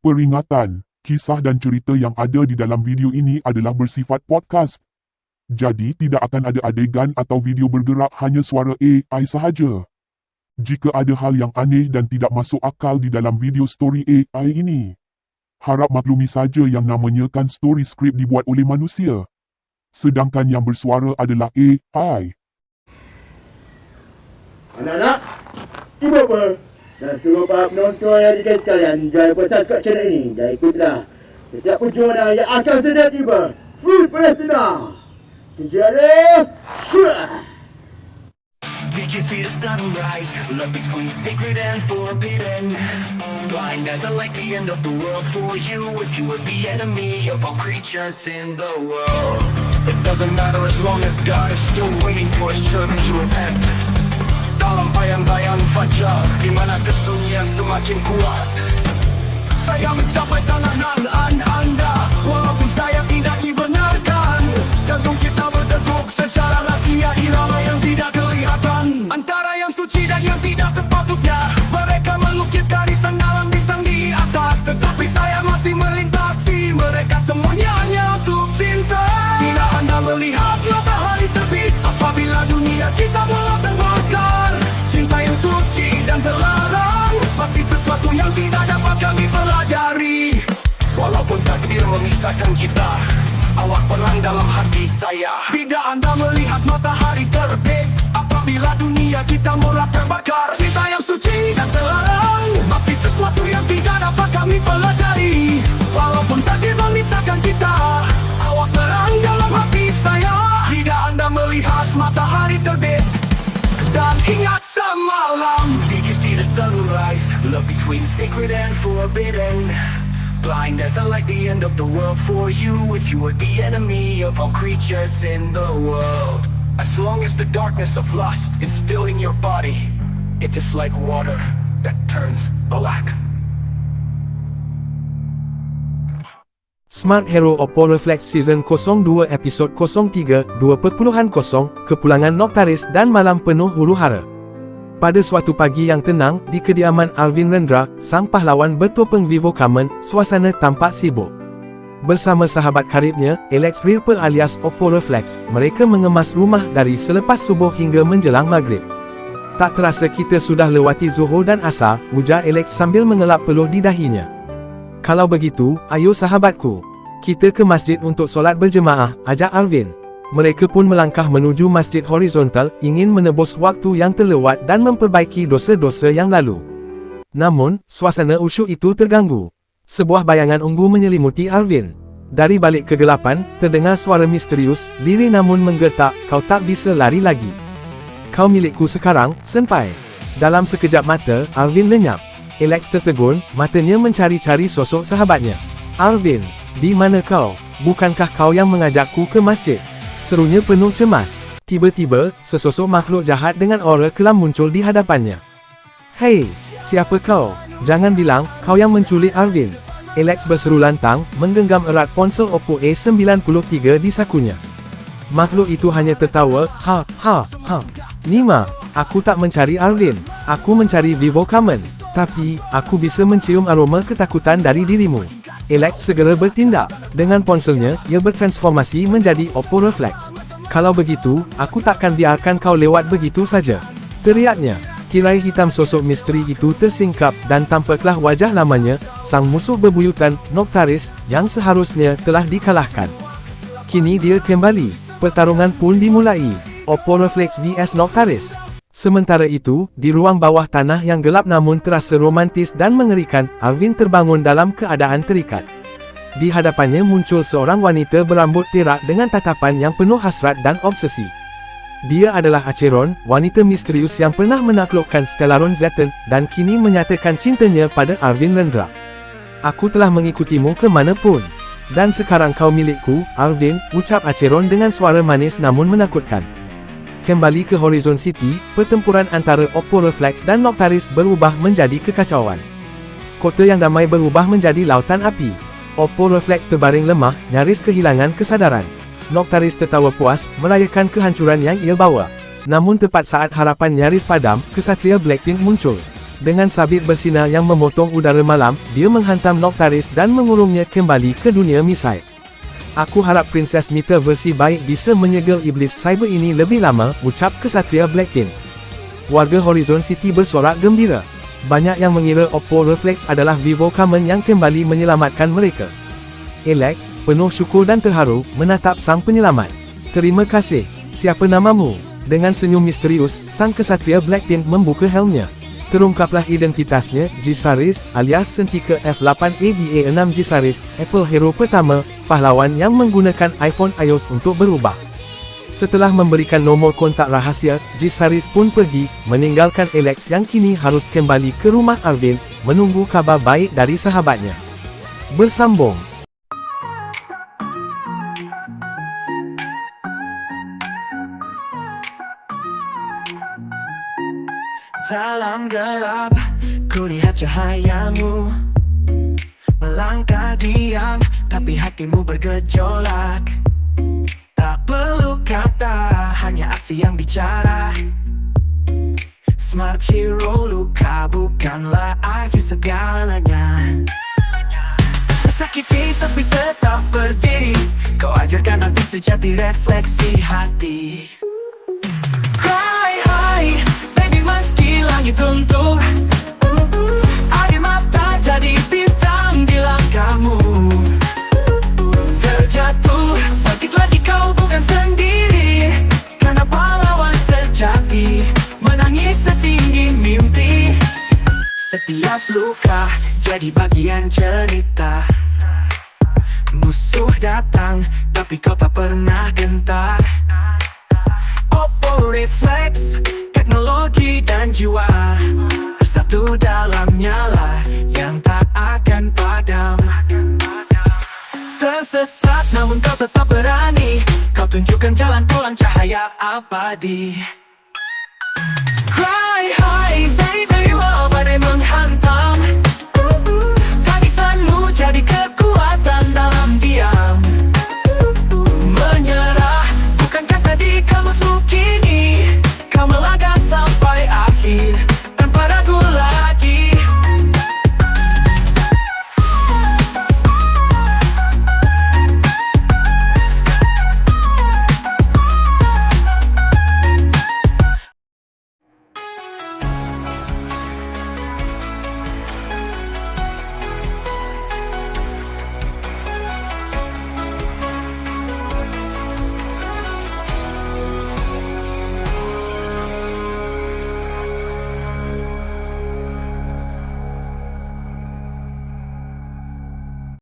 Peringatan, kisah dan cerita yang ada di dalam video ini adalah bersifat podcast. Jadi tidak akan ada adegan atau video bergerak, hanya suara AI sahaja. Jika ada hal yang aneh dan tidak masuk akal di dalam video story AI ini, harap maklumi saja yang namanya kan story script dibuat oleh manusia. Sedangkan yang bersuara adalah AI. Anak-anak, cuba apa? Dan suruh para penonton yang dikenal sekalian jangan puas kat channel ini. Dan ikutlah setiap perjuangan yang akan sedang tiba. Full Palestina. Sejarah Syurah. Did you see the sunrise? Love between sacred and forbidden. Blind as a light, the end of the world for you. If you were the enemy of all creatures in the world, it doesn't matter as long as God is still waiting for his servant to repent. Dalam bayang-bayang fajar, di mana kesunyian semakin kuat, saya mencapai tangan anda. Walaupun saya tidak dibenarkan, jantung kita berdegup secara rahasia, irama yang tidak kelihatan antara yang suci dan yang tidak sepatutnya. Mereka melukis garisan dalam bintang di atas, tetapi saya masih melintasi mereka semuanya hanya untuk cinta. Bila anda melihat matahari terbit, apabila dunia kita mulai terbakar, cinta yang suci dan terlarang masih sesuatu yang tidak dapat kami pelajari. Walaupun takdir memisahkan kita, awak perang dalam hati saya. Bila anda melihat matahari terbit, apabila dunia kita mulai terbakar, cinta yang suci dan terlarang masih sesuatu yang tidak dapat kami pelajari. Walaupun takdir memisahkan kita, awak perang dalam hati saya. Bila anda melihat matahari terbit dan ingat semalam, did you see the sunrise? Love between sacred and forbidden. Blind as a light, the end of the world for you. If you were the enemy of all creatures in the world, as long as the darkness of lust is still in your body, it is like water that turns black. Smart Hero Oppo Reflex Season 02 Episode 03 2.0 Kepulangan Noctaris dan Malam Penuh Huru-Hara. Pada suatu pagi yang tenang, di kediaman Arvind Rendra, sang pahlawan bertopeng Vivo Kamen, suasana tampak sibuk. Bersama sahabat karibnya, Alex Rirper alias Oppo Reflex, mereka mengemas rumah dari selepas subuh hingga menjelang maghrib. Tak terasa kita sudah lewati Zuhur dan Asar, ujar Alex sambil mengelap peluh di dahinya. Kalau begitu, ayo sahabatku, kita ke masjid untuk solat berjemaah, ajak Arvind. Mereka pun melangkah menuju masjid horizontal, ingin menebus waktu yang terlewat dan memperbaiki dosa-dosa yang lalu. Namun, suasana usyuk itu terganggu. Sebuah bayangan ungu menyelimuti Arvind. Dari balik kegelapan, terdengar suara misterius, lirih namun menggertak, kau tak bisa lari lagi. Kau milikku sekarang, senpai. Dalam sekejap mata, Arvind lenyap. Alex tertegun, matanya mencari-cari sosok sahabatnya. Arvind, di mana kau? Bukankah kau yang mengajakku ke masjid? Serunya penuh cemas. Tiba-tiba, sesosok makhluk jahat dengan aura kelam muncul di hadapannya. Hei, siapa kau? Jangan bilang, kau yang menculik Arvind. Alex berseru lantang, menggenggam erat ponsel Oppo A93 di sakunya. Makhluk itu hanya tertawa, ha. Nima, aku tak mencari Arvind, aku mencari Vivo Kamen. Tapi, aku bisa mencium aroma ketakutan dari dirimu. Alex segera bertindak. Dengan ponselnya, ia bertransformasi menjadi Oppo Reflex. Kalau begitu, aku takkan biarkan kau lewat begitu saja, teriaknya. Tirai hitam sosok misteri itu tersingkap dan tampaklah wajah lamanya, sang musuh bebuyutan, Noctaris, yang seharusnya telah dikalahkan. Kini dia kembali. Pertarungan pun dimulai. Oppo Reflex vs Noctaris. Sementara itu, di ruang bawah tanah yang gelap namun terasa romantis dan mengerikan, Arvind terbangun dalam keadaan terikat. Di hadapannya muncul seorang wanita berambut perak dengan tatapan yang penuh hasrat dan obsesi. Dia adalah Acheron, wanita misterius yang pernah menaklukkan Stellaron Zeton, dan kini menyatakan cintanya pada Arvind Rendra. Aku telah mengikutimu ke manapun. Dan sekarang kau milikku, Arvind, ucap Acheron dengan suara manis namun menakutkan. Kembali ke Horizon City, pertempuran antara Oppo Reflex dan Noctaris berubah menjadi kekacauan. Kota yang damai berubah menjadi lautan api. Oppo Reflex terbaring lemah, nyaris kehilangan kesadaran. Noctaris tertawa puas, merayakan kehancuran yang ia bawa. Namun tepat saat harapan nyaris padam, kesatria Blackpink muncul. Dengan sabit bersinar yang memotong udara malam, dia menghantam Noctaris dan mengurungnya kembali ke dunia misail. Aku harap Princess Nita versi baik bisa menyegel iblis cyber ini lebih lama, ucap kesatria Blackpink. Warga Horizon City bersorak gembira. Banyak yang mengira Oppo Reflex adalah Vivo Common yang kembali menyelamatkan mereka. Alex, penuh syukur dan terharu, menatap sang penyelamat. Terima kasih. Siapa namamu? Dengan senyum misterius, sang kesatria Blackpink membuka helmnya. Terungkaplah identitasnya, Gisaris, alias Sentika F8ABA6 Gisaris, Apple hero pertama, pahlawan yang menggunakan iPhone iOS untuk berubah. Setelah memberikan nomor kontak rahasia, Gisaris pun pergi, meninggalkan Alex yang kini harus kembali ke rumah Arvin, menunggu kabar baik dari sahabatnya. Bersambung. Dalam gelap, ku lihat cahayamu melangkah diam, tapi hatimu bergejolak. Tak perlu kata, hanya aksi yang bicara. Smart hero, luka bukanlah akhir segalanya. Tersakiti tapi tetap berdiri, kau ajarkan arti sejati refleksi hati. Cry high, baby, meski langit runtuh, air mata jadi bintang di langkahmu. Terjatuh, bangkit lagi, kau bukan sendiri, karena pahlawan sejati menangis setinggi mimpi. Setiap luka jadi bagian cerita. Musuh datang, tapi kau tak pernah gentar. Oppo Reflex, teknologi dan jiwa bersatu dalam nyala yang tak akan padam. Tersesat namun kau tetap berani, kau tunjukkan jalan pulang cahaya abadi.